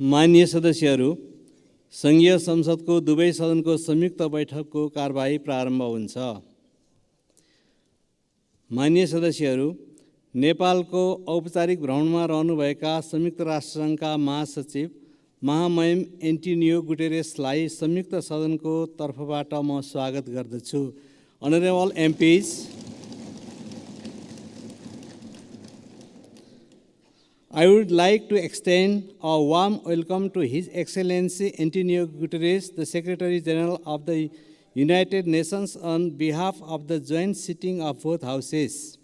माननीय सदस्यहरू, सङ्घीय संसदको दुवै सदनको संयुक्त बैठकको कारबाही प्रारम्भ हुन्छ। माननीय सदस्यहरू, नेपालको औपचारिक भ्रमणमा रहनुभएका संयुक्त राष्ट्रसङ्घका महासचिव महामहिम एन्टोनियो गुटेरेसलाई संयुक्त सदनको तर्फबाट म स्वागत गर्दछु। Honorable MPs, I would like to extend a warm welcome to His Excellency Antonio Guterres, the Secretary General of the United Nations, on behalf of the joint sitting of both houses.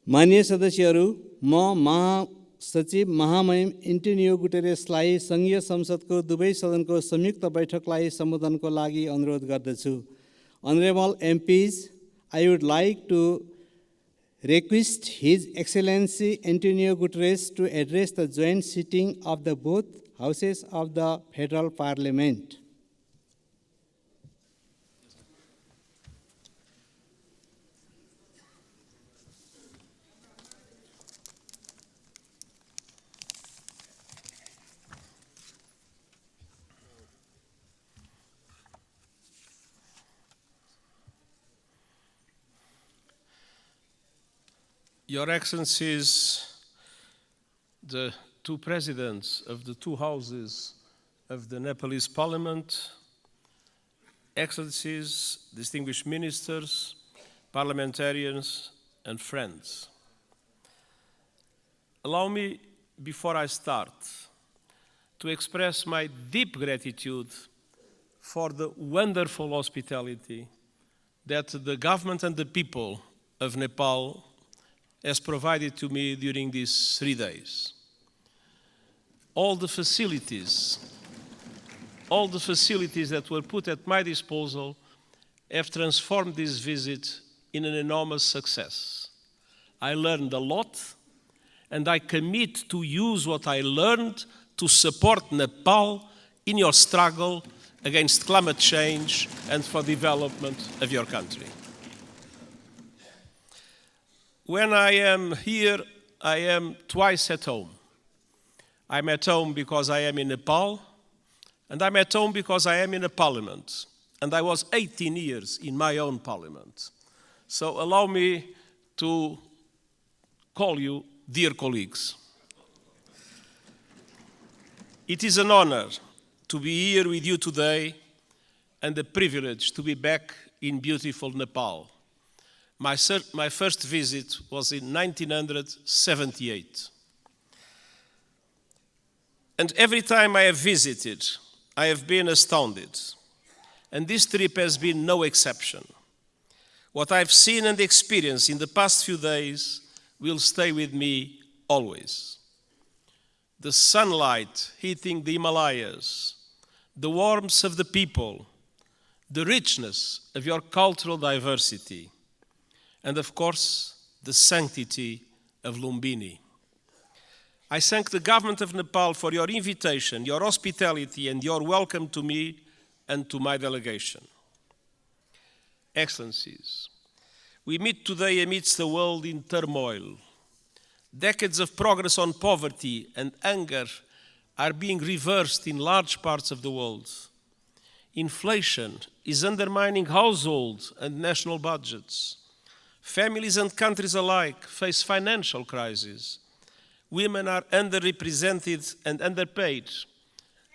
माननीय सदस्यहरू, म महासचिव महामहिम Antonio गुटेरेसलाई सङ्घीय संसदको दुवै सदनको संयुक्त बैठकलाई सम्बोधनको लागि अनुरोध गर्दछु। Honorable MPs, I would like to request His Excellency Antonio Guterres to address the joint sitting of the both houses of the Federal Parliament. Your Excellencies, the two presidents of the two houses of the Nepalese Parliament, Excellencies, distinguished ministers, parliamentarians, and friends. Allow me, before I start, to express my deep gratitude for the wonderful hospitality that the government and the people of Nepal has provided to me during these 3 days. All the facilities that were put at my disposal have transformed this visit in an enormous success. I learned a lot, and I commit to use what I learned to support Nepal in your struggle against climate change and for development of your country. When I am here, I am twice at home. I'm at home because I am in Nepal, and I'm at home because I am in a parliament. And I was 18 years in my own parliament. So allow me to call you dear colleagues. It is an honor to be here with you today and a privilege to be back in beautiful Nepal. My first visit was in 1978. And every time I have visited, I have been astounded. And this trip has been no exception. What I've seen and experienced in the past few days will stay with me always. The sunlight hitting the Himalayas, the warmth of the people, the richness of your cultural diversity, and of course, the sanctity of Lumbini. I thank the government of Nepal for your invitation, your hospitality, and your welcome to me and to my delegation. Excellencies, we meet today amidst a world in turmoil. Decades of progress on poverty and hunger are being reversed in large parts of the world. Inflation is undermining household and national budgets. Families and countries alike face financial crises. Women are underrepresented and underpaid.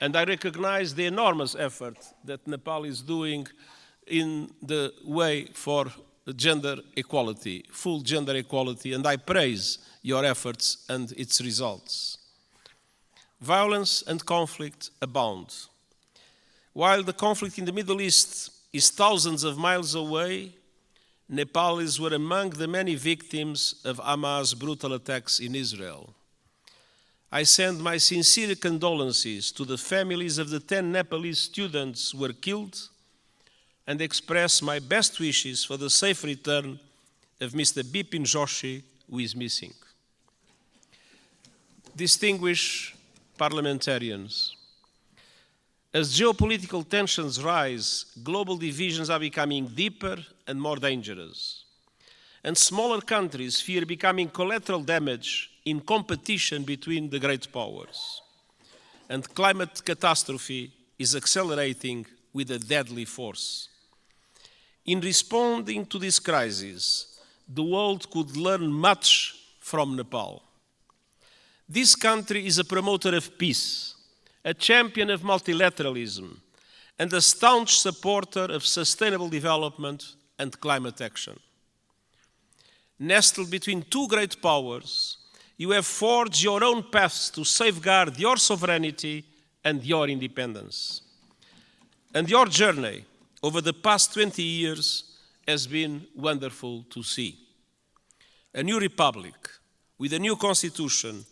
And I recognize the enormous effort that Nepal is doing in the way for gender equality, full gender equality, and I praise your efforts and its results. Violence and conflict abound. While the conflict in the Middle East is thousands of miles away, Nepalis were among the many victims of Hamas' brutal attacks in Israel. I send my sincere condolences to the families of the 10 Nepalese students who were killed and express my best wishes for the safe return of Mr. Bipin Joshi, who is missing. Distinguished parliamentarians, As geopolitical tensions rise, global divisions are becoming deeper and more dangerous. And smaller countries fear becoming collateral damage in competition between the great powers. And climate catastrophe is accelerating with a deadly force. In responding to this crisis, the world could learn much from Nepal. This country is a promoter of peace, a champion of multilateralism, and a staunch supporter of sustainable development and climate action. Nestled between two great powers, you have forged your own paths to safeguard your sovereignty and your independence. And your journey over the past 20 years has been wonderful to see. A new republic with a new constitution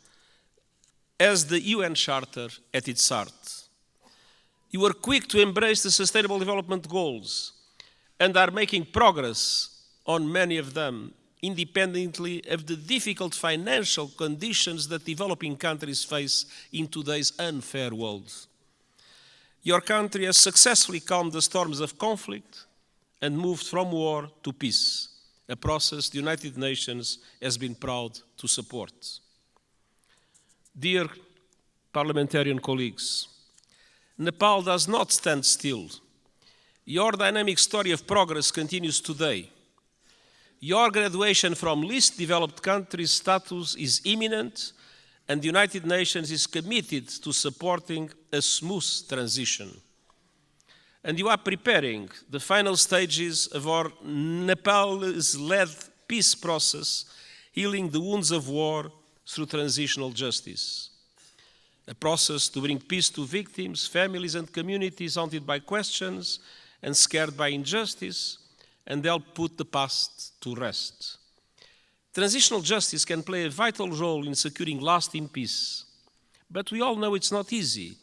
as the UN Charter at its heart. You were quick to embrace the Sustainable Development Goals and are making progress on many of them, independently of the difficult financial conditions that developing countries face in today's unfair world. Your country has successfully calmed the storms of conflict and moved from war to peace, a process the United Nations has been proud to support. Dear parliamentarian colleagues, Nepal does not stand still. Your dynamic story of progress continues today. Your graduation from least developed countries status is imminent, and the United Nations is committed to supporting a smooth transition. And you are preparing the final stages of our Nepalese-led peace process, healing the wounds of war through transitional justice. A process to bring peace to victims, families, and communities haunted by questions and scared by injustice, and help put the past to rest. Transitional justice can play a vital role in securing lasting peace, but we all know it's not easy.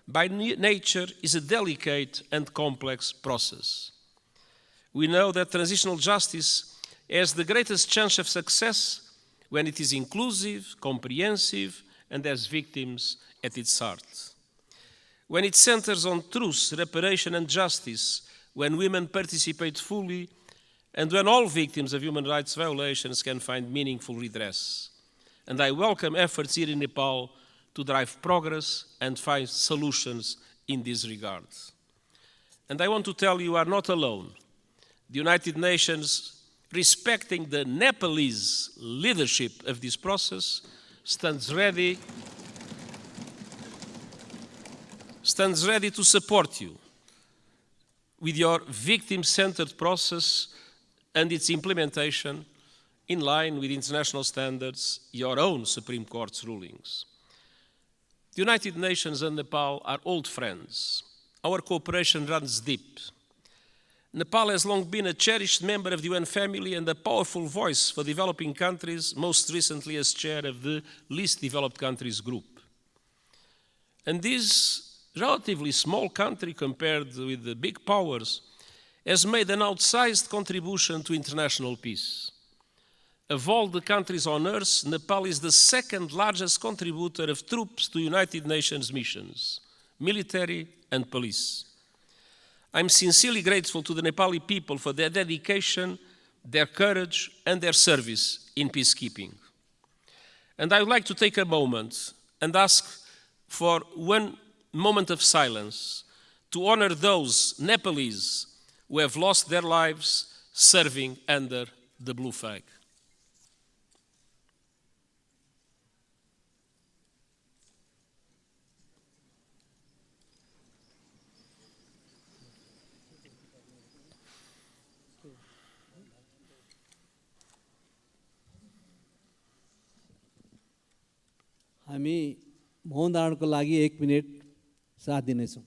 By nature, it's a delicate and complex process. We know that transitional justice has the greatest chance of success when it is inclusive, comprehensive, and has victims at its heart. When it centers on truth, reparation, and justice, when women participate fully, and when all victims of human rights violations can find meaningful redress. And I welcome efforts here in Nepal to drive progress and find solutions in this regard. And I want to tell you are not alone. The United Nations, respecting the Nepalese leadership of this process, stands ready to support you with your victim-centered process and its implementation in line with international standards, your own Supreme Court's rulings. The United Nations and Nepal are old friends. Our cooperation runs deep. Nepal has long been a cherished member of the UN family and a powerful voice for developing countries, most recently as chair of the Least Developed Countries Group. And this relatively small country compared with the big powers has made an outsized contribution to international peace. Of all the countries on earth, Nepal is the second largest contributor of troops to United Nations missions, military and police. I'm sincerely grateful to the Nepali people for their dedication, their courage, and their service in peacekeeping. And I would like to take a moment and ask for one moment of silence to honor those Nepalese who have lost their lives serving under the blue flag. हामी मौन धारणको लागि 1 minute साथ दिनेछौँ।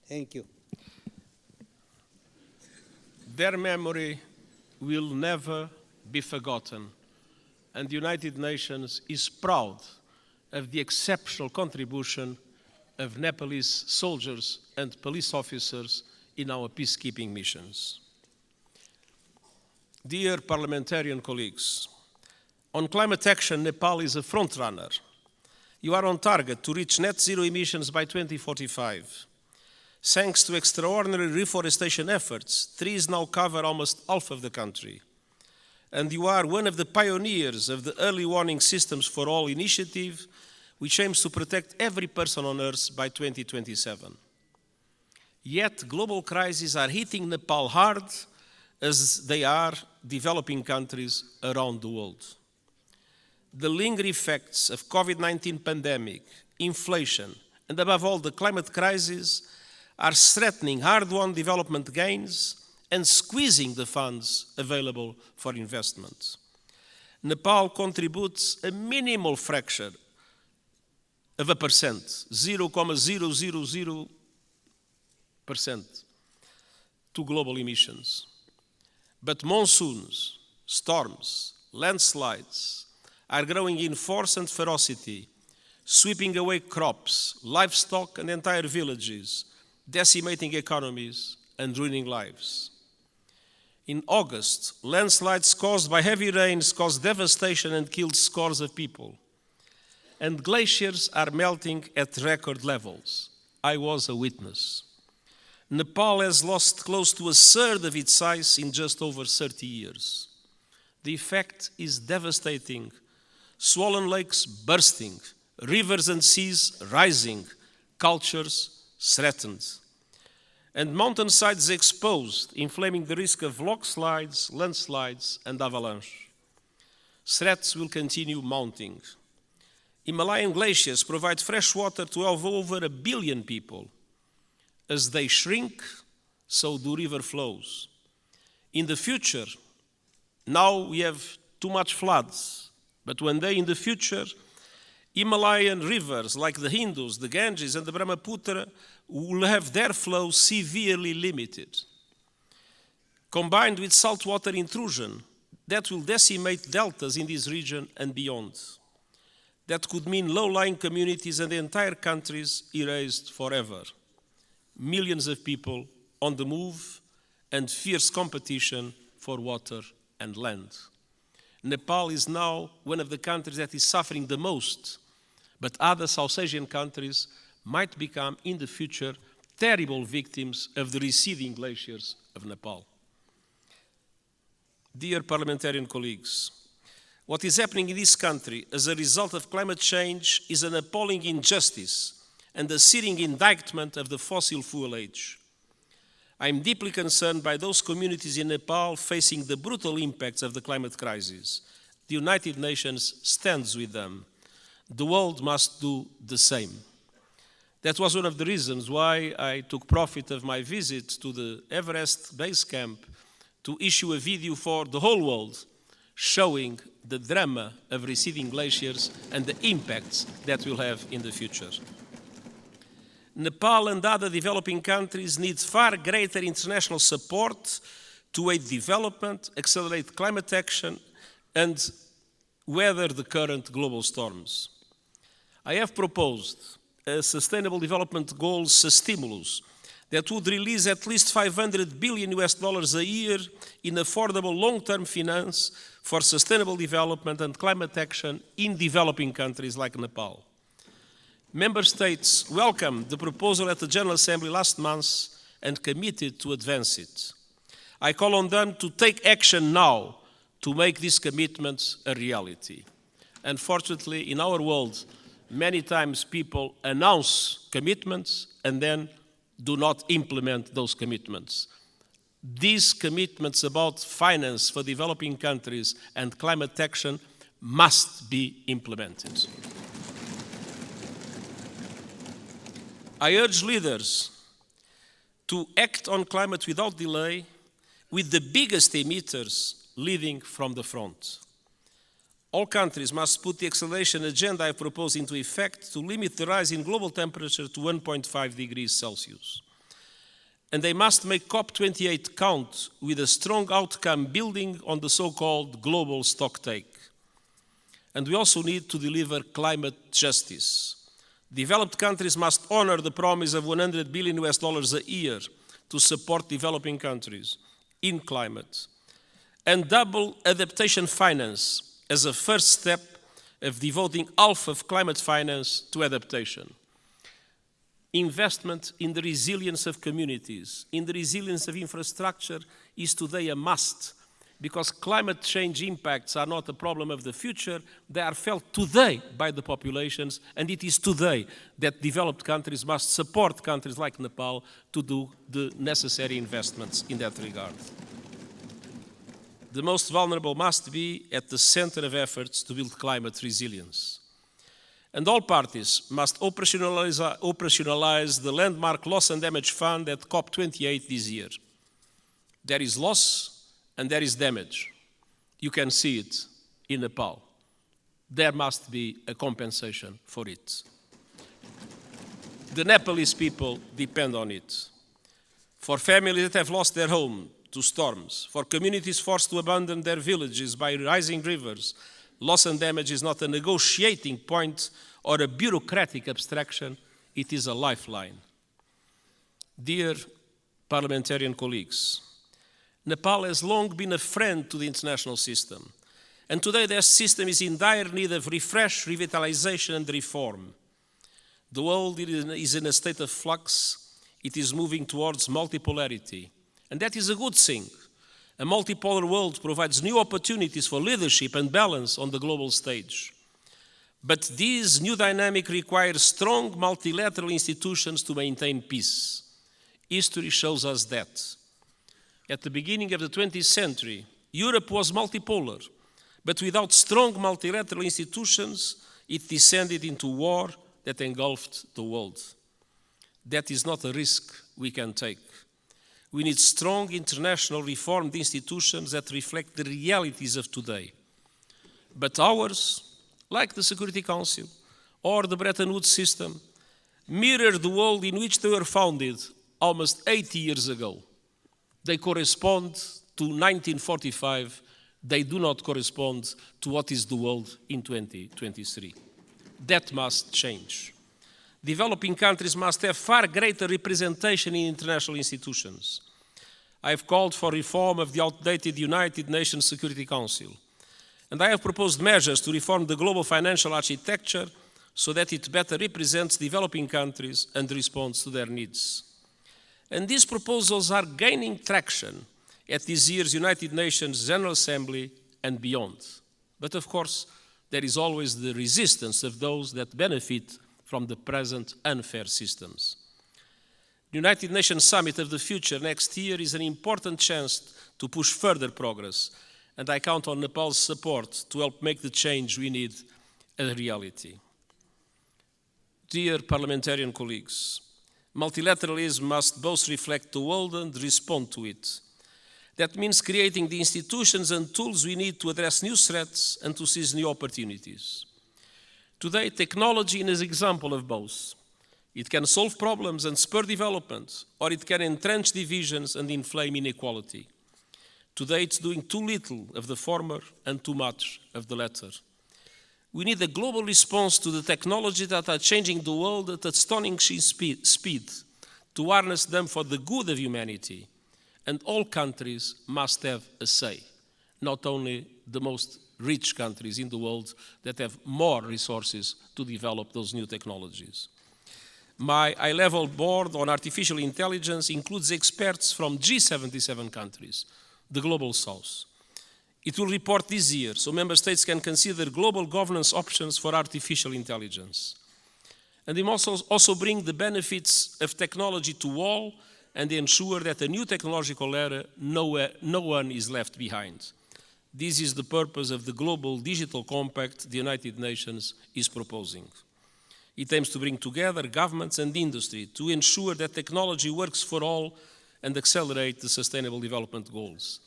Thank you. Their memory will never be forgotten, and the United Nations is proud of the exceptional contribution of Nepalese soldiers and police officers in our peacekeeping missions. Dear parliamentarian colleagues, on climate action, Nepal is a frontrunner. You are on target to reach net zero emissions by 2045. Thanks to extraordinary reforestation efforts, trees now cover almost half of the country. And you are one of the pioneers of the Early Warning Systems for All initiative, which aims to protect every person on Earth by 2027. Yet global crises are hitting Nepal hard, as they are developing countries around the world. The lingering effects of COVID-19 pandemic, inflation, and above all the climate crisis are threatening hard-won development gains and squeezing the funds available for investment. Nepal contributes a minimal fraction of a percent, 0.000%, to global emissions. But monsoons, storms, landslides are growing in force and ferocity, sweeping away crops, livestock, and entire villages, decimating economies and ruining lives. In August, landslides caused by heavy rains caused devastation and killed scores of people. And glaciers are melting at record levels. I was a witness. Nepal has lost close to a third of its ice in just over 30 years. The effect is devastating. Swollen lakes bursting, rivers and seas rising, cultures threatened, and mountainsides exposed, inflaming the risk of landslides, and avalanche. Threats will continue mounting. Himalayan glaciers provide fresh water to over 1 billion people. As they shrink, so do river flows. In the future, now we have too much floods, but one day in the future, Himalayan rivers like the Indus, the Ganges, and the Brahmaputra will have their flow severely limited. Combined with saltwater intrusion, that will decimate deltas in this region and beyond. That could mean low-lying communities and entire countries erased forever. Millions of people on the move and fierce competition for water and land. Nepal is now one of the countries that is suffering the most, but other South Asian countries might become, in the future, terrible victims of the receding glaciers of Nepal. Dear parliamentarian colleagues, what is happening in this country as a result of climate change is an appalling injustice and a searing indictment of the fossil fuel age. I am deeply concerned by those communities in Nepal facing the brutal impacts of the climate crisis. The United Nations stands with them. The world must do the same. That was one of the reasons why I took profit of my visit to the Everest base camp to issue a video for the whole world showing the drama of receding glaciers and the impacts that will have in the future. Nepal and other developing countries need far greater international support to aid development, accelerate climate action, and weather the current global storms. I have proposed a Sustainable Development Goals stimulus that would release at least $500 billion a year in affordable long-term finance for sustainable development and climate action in developing countries like Nepal. Member States welcomed the proposal at the General Assembly last month and committed to advance it. I call on them to take action now to make these commitments a reality. Unfortunately, in our world, many times people announce commitments and then do not implement those commitments. These commitments about finance for developing countries and climate action must be implemented. I urge leaders to act on climate without delay, with the biggest emitters leading from the front. All countries must put the acceleration agenda I propose into effect to limit the rise in global temperature to 1.5 degrees Celsius. and they must make COP28 count with a strong outcome building on the so-called global stocktake. And we also need to deliver climate justice. Developed countries must honor the promise of $100 billion a year to support developing countries in climate, and double adaptation finance as a first step of devoting half of climate finance to adaptation. Investment in the resilience of communities, in the resilience of infrastructure is today a must, because climate change impacts are not a problem of the future, they are felt today by the populations, and it is today that developed countries must support countries like Nepal to do the necessary investments in that regard. The most vulnerable must be at the center of efforts to build climate resilience. And all parties must operationalize the landmark loss and damage fund at COP28 this year. There is loss and there is damage. You can see it in Nepal. There must be a compensation for it. The Nepalese people depend on it. For families that have lost their home to storms, for communities forced to abandon their villages by rising rivers, loss and damage is not a negotiating point or a bureaucratic abstraction, it is a lifeline. Dear parliamentarian colleagues, Nepal has long been a friend to the international system, and today their system is in dire need of refresh, revitalization and reform. The world is in a state of flux, it is moving towards multipolarity, and that is a good thing. A multipolar world provides new opportunities for leadership and balance on the global stage. But this new dynamic requires strong multilateral institutions to maintain peace. History shows us that. At the beginning of the 20th century, Europe was multipolar, but without strong multilateral institutions, it descended into war that engulfed the world. That is not a risk we can take. We need strong international reformed institutions that reflect the realities of today. But ours, like the Security Council or the Bretton Woods system, mirror the world in which they were founded almost 80 years ago. They correspond to 1945. They do not correspond to what is the world in 2023. That must change. Developing countries must have far greater representation in international institutions. I have called for reform of the outdated United Nations Security Council, and I have proposed measures to reform the global financial architecture so that it better represents developing countries and responds to their needs. And these proposals are gaining traction at this year's United Nations General Assembly and beyond. But of course, there is always the resistance of those that benefit from the present unfair systems. The United Nations Summit of the Future next year is an important chance to push further progress, and I count on Nepal's support to help make the change we need a reality. Dear parliamentarian colleagues, multilateralism must both reflect the world and respond to it. That means creating the institutions and tools we need to address new threats and to seize new opportunities. Today, technology is an example of both. It can solve problems and spur development, or it can entrench divisions and inflame inequality. Today, it's doing too little of the former and too much of the latter. We need a global response to the technologies that are changing the world at astonishing speed, to harness them for the good of humanity. And all countries must have a say, not only the most rich countries in the world that have more resources to develop those new technologies. My high-level board on artificial intelligence includes experts from G77 countries, the Global South. It will report this year, so member states can consider global governance options for artificial intelligence. And it must also bring the benefits of technology to all and ensure that a new technological era, no one is left behind. This is the purpose of the Global Digital Compact the United Nations is proposing. It aims to bring together governments and industry to ensure that technology works for all and accelerate the Sustainable Development Goals.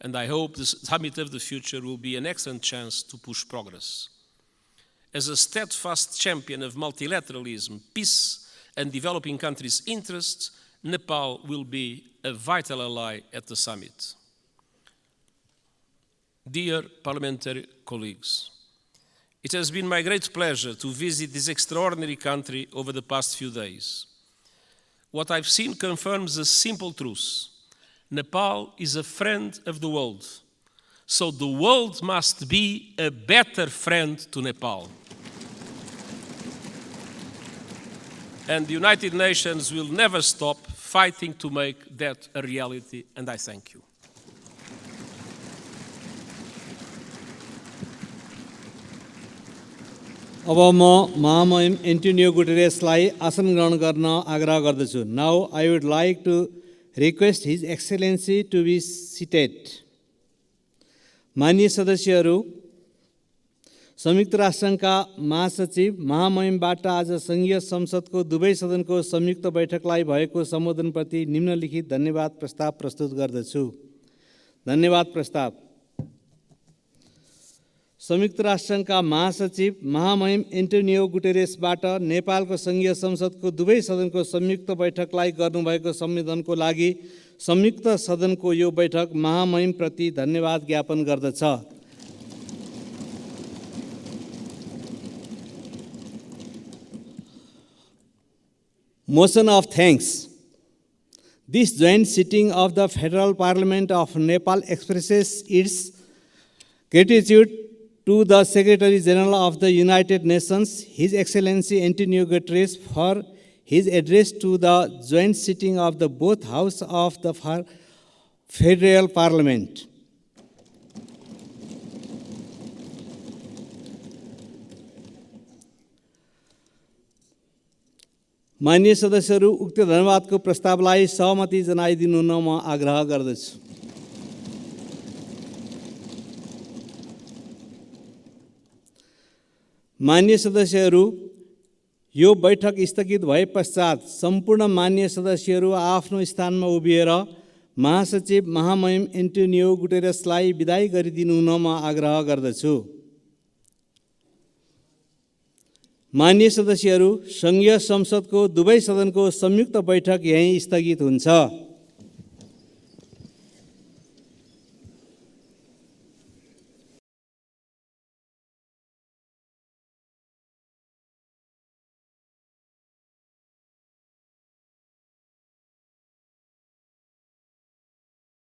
And I hope the Summit of the Future will be an excellent chance to push progress. As a steadfast champion of multilateralism, peace, and developing countries' interests, Nepal will be a vital ally at the summit. Dear parliamentary colleagues, it has been my great pleasure to visit this extraordinary country over the past few days. What I've seen confirms a simple truth. Nepal is a friend of the world, so the world must be a better friend to Nepal. And the United Nations will never stop fighting to make that a reality, and I thank you. अब म महामहिम Antonio गुटेरेसलाई आसन ग्रहण गर्न आग्रह गर्दछु. Now I would like to request his excellency to be seated. माननीय सदस्यहरू, संयुक्त राष्ट्रसङ्घका महासचिव महामहिमबाट आज सङ्घीय संसदको दुवै सदनको संयुक्त बैठकलाई भएको सम्बोधनप्रति निम्नलिखित धन्यवाद प्रस्ताव प्रस्तुत गर्दछु. धन्यवाद प्रस्ताव. संयुक्त राष्ट्रसङ्घका महासचिव महामहिम एन्टोनियो गुटेरेसबाट नेपालको सङ्घीय संसदको दुवै सदनको संयुक्त बैठकलाई गर्नुभएको सम्बोधनको लागि संयुक्त सदनको यो बैठक महामहिमप्रति धन्यवाद ज्ञापन गर्दछ. Motion of thanks. This joint sitting of the Federal Parliament of Nepal expresses its gratitude to the Secretary General of the United Nations, His Excellency Antonio Guterres, for his address to the joint sitting of the both Houses of the Federal Parliament. माननीय सदस्यहरू, उक्त धन्यवादको प्रस्तावलाई सहमति जनाइदिनु हुन म आग्रह गर्दछु. माननीय सदस्यहरू, यो बैठक स्थगित भए पश्चात सम्पूर्ण माननीय सदस्यहरू आफ्नो स्थानमा उभिएर महासचिव महामहिम एन्टोनियो गुटेरेसलाई बिदाई गरिदिनु हुन म आग्रह गर्दछु. माननीय सदस्यहरू, सङ्घीय संसदको दुवै सदनको संयुक्त बैठक यहीँ स्थगित हुन्छ.